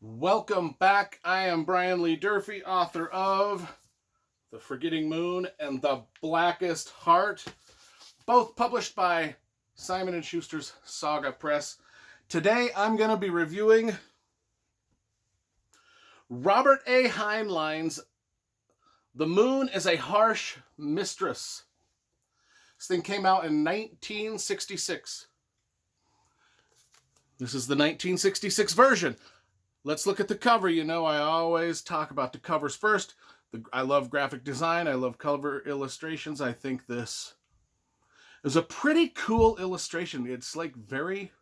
Welcome back. I am Brian Lee Durfee, author of The Forgetting Moon and The Blackest Heart, both published by Simon & Schuster's Saga Press. Today I'm going to be reviewing Robert A. Heinlein's The Moon is a Harsh Mistress. This thing came out in 1966. This is the 1966 version. Let's look at the cover. You know, I always talk about the covers first. I love graphic design. I love cover illustrations. I think this is a pretty cool illustration. It's like very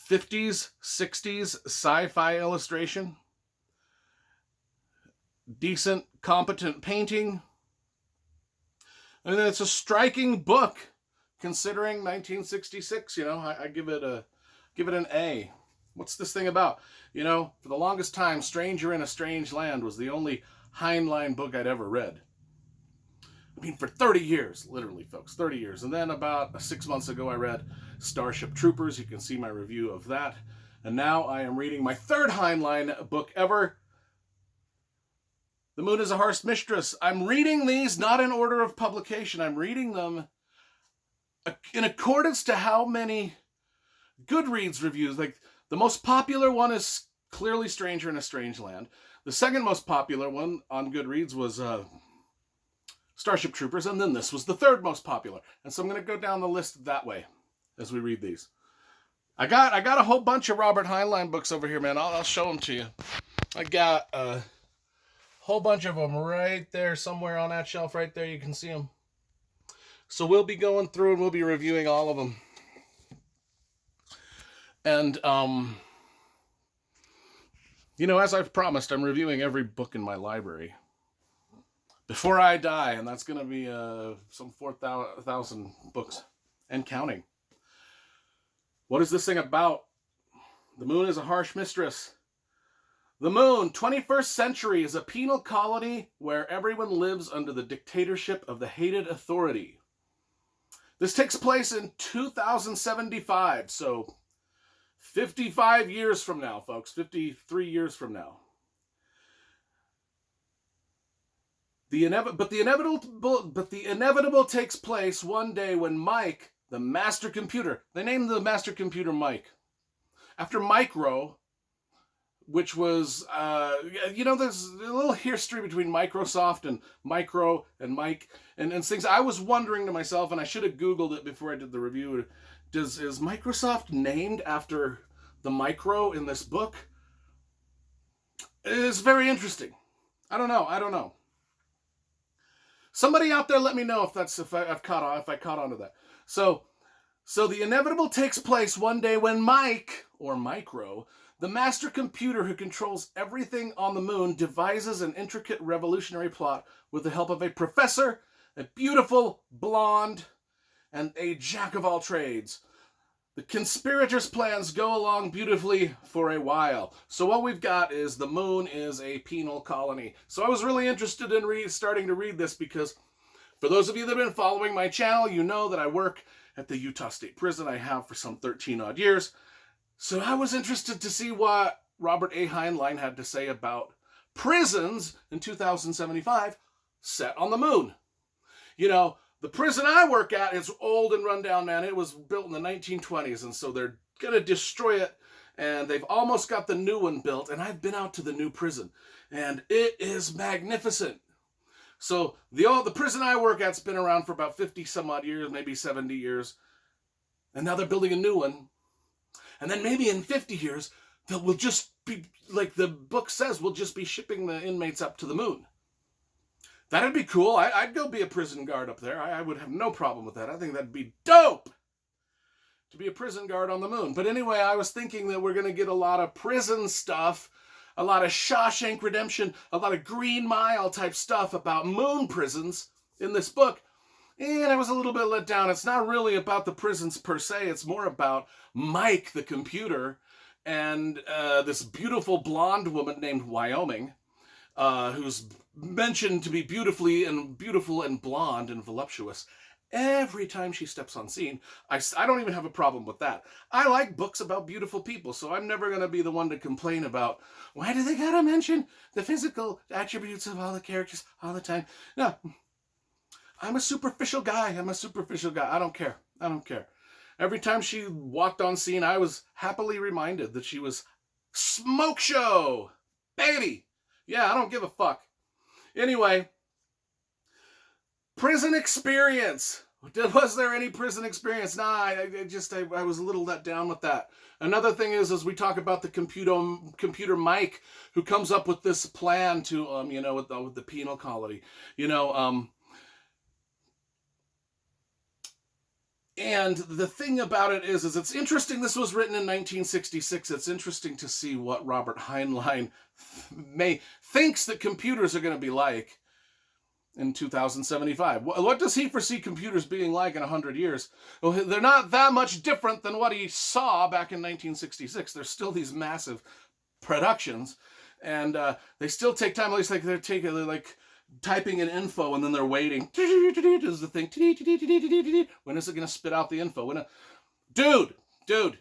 50s, 60s sci-fi illustration. Decent, competent painting. And it's a striking book considering 1966. You know, I give it an A. What's this thing about? You know, for the longest time, Stranger in a Strange Land was the only Heinlein book I'd ever read. I mean, for 30 years, literally, folks, 30 years. And then about 6 months ago, I read Starship Troopers. You can see my review of that. And now I am reading my third Heinlein book ever, The Moon is a Harsh Mistress. I'm reading these not in order of publication. I'm reading them in accordance to how many Goodreads reviews. Like, the most popular one is clearly Stranger in a Strange Land. The second most popular one on Goodreads was Starship Troopers, and then this was the third most popular. And so I'm going to go down the list that way as we read these. I got a whole bunch of Robert Heinlein books over here, man. I'll show them to you. I got a whole bunch of them right there, somewhere on that shelf right there. You can see them. So we'll be going through and we'll be reviewing all of them. And, you know, as I've promised, I'm reviewing every book in my library before I die, and that's going to be some 4,000 books and counting. What is this thing about? The Moon is a Harsh Mistress. The Moon, 21st century, is a penal colony where everyone lives under the dictatorship of the hated authority. This takes place in 2075, so 55 years from now, folks. 53 years from now. The inevitable takes place one day when Mike, the master computer, they named the master computer Mike, after Micro, which was, you know, there's a little history between Microsoft and Micro and Mike and things. I was wondering to myself, and I should have Googled it before I did the review, is Microsoft named after the Micro in this book? It is very interesting. I don't know. Somebody out there let me know if I caught on to that. So the inevitable takes place one day when Mike, or Micro, the master computer who controls everything on the moon, devises an intricate revolutionary plot with the help of a professor, a beautiful blonde, and a jack of all trades. The conspirators' plans go along beautifully for a while. So what we've got is the moon is a penal colony. So I was really interested in starting to read this because for those of you that have been following my channel, you know that I work at the Utah State Prison. I have for some 13 odd years. So I was interested to see what Robert A. Heinlein had to say about prisons in 2075 set on the moon. You know, the prison I work at is old and run down, man. It was built in the 1920s, and so they're going to destroy it, and they've almost got the new one built, and I've been out to the new prison, and it is magnificent. So the prison I work at's been around for about 50 some odd years, maybe 70 years, and now they're building a new one, and then maybe in 50 years, we'll just be, like the book says, we'll just be shipping the inmates up to the moon. That'd be cool. I'd go be a prison guard up there. I would have no problem with that. I think that'd be dope to be a prison guard on the moon. But anyway, I was thinking that we're going to get a lot of prison stuff, a lot of Shawshank Redemption, a lot of Green Mile type stuff about moon prisons in this book. And I was a little bit let down. It's not really about the prisons per se. It's more about Mike, the computer, and this beautiful blonde woman named Wyoming, who's mentioned to be beautiful and blonde and voluptuous, Every time she steps on scene, I don't even have a problem with that. I like books about beautiful people, so I'm never going to be the one to complain about, why do they gotta mention the physical attributes of all the characters all the time? No, I'm a superficial guy. I don't care. Every time she walked on scene, I was happily reminded that she was smoke show, baby. Yeah, I don't give a fuck. Anyway, prison experience. Was there any prison experience? Nah, I was a little let down with that. Another thing is, as we talk about the computer Mike, who comes up with this plan to, with the penal colony, and the thing about it is it's interesting. This was written in 1966. It's interesting to see what Robert Heinlein thinks that computers are going to be like in 2075. What does he foresee computers being like in 100 years? Well, they're not that much different than what he saw back in 1966. There's still these massive productions, and they still take time. At least they're like typing in info, and then they're waiting. Does the thing? When is it going to spit out the info? Dude,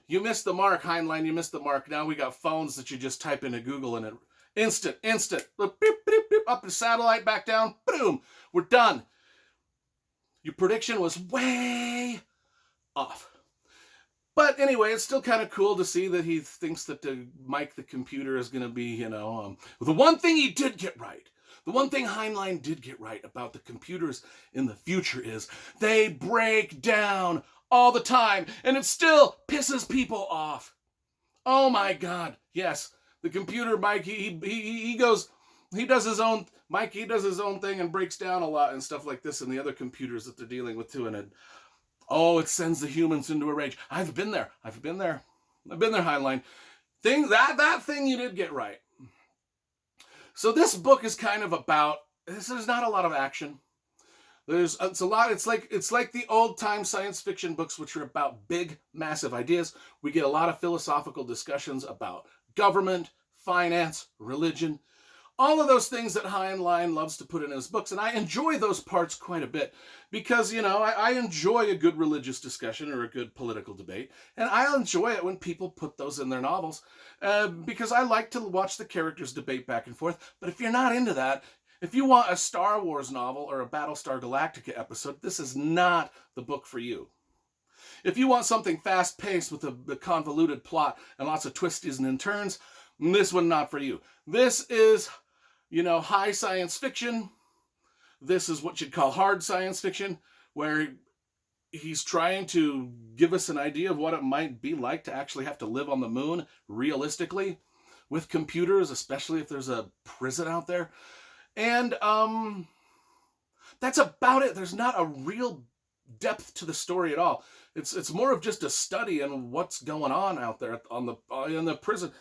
you missed the mark, Heinlein. You missed the mark. Now we got phones that you just type into Google, and it instant. Beep, beep, beep, up the satellite, back down. Boom. We're done. Your prediction was way off. But anyway, it's still kind of cool to see that he thinks that Mike the computer is going to be, the one thing he did get right. The one thing Heinlein did get right about the computers in the future is they break down all the time, and it still pisses people off. Oh my God, yes. The computer, Mike, he does his own thing and breaks down a lot and stuff like this, and the other computers that they're dealing with too, and it sends the humans into a rage. I've been there, Heinlein. That thing you did get right. So this book is kind of about, there's not a lot of action. It's like the old time science fiction books, which are about big, massive ideas. We get a lot of philosophical discussions about government, finance, religion, all of those things that Heinlein loves to put in his books. And I enjoy those parts quite a bit because, I enjoy a good religious discussion or a good political debate. And I enjoy it when people put those in their novels because I like to watch the characters debate back and forth. But if you're not into that, if you want a Star Wars novel or a Battlestar Galactica episode, this is not the book for you. If you want something fast-paced with a convoluted plot and lots of twisties and turns, this one not for you. This is, high science fiction. This is what you'd call hard science fiction, where he's trying to give us an idea of what it might be like to actually have to live on the moon realistically with computers, especially if there's a prison out there. And that's about it. There's not a real depth to the story at all. It's more of just a study on what's going on out there on the prison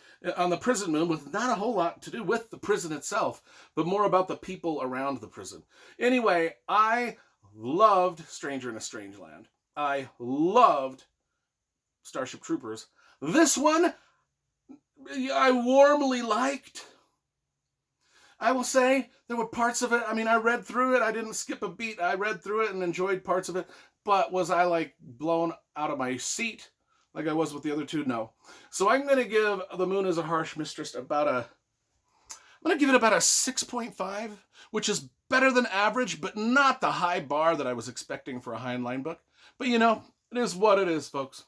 moon, with not a whole lot to do with the prison itself, but more about the people around the prison. Anyway, I loved Stranger in a Strange Land. I loved Starship Troopers. This one I warmly liked. I will say there were parts of it. I mean, I read through it. I didn't skip a beat. I read through it and enjoyed parts of it. But was I blown out of my seat like I was with the other two? No. So I'm going to give The Moon is a Harsh Mistress about a 6.5, which is better than average, but not the high bar that I was expecting for a Heinlein book. But it is what it is, folks.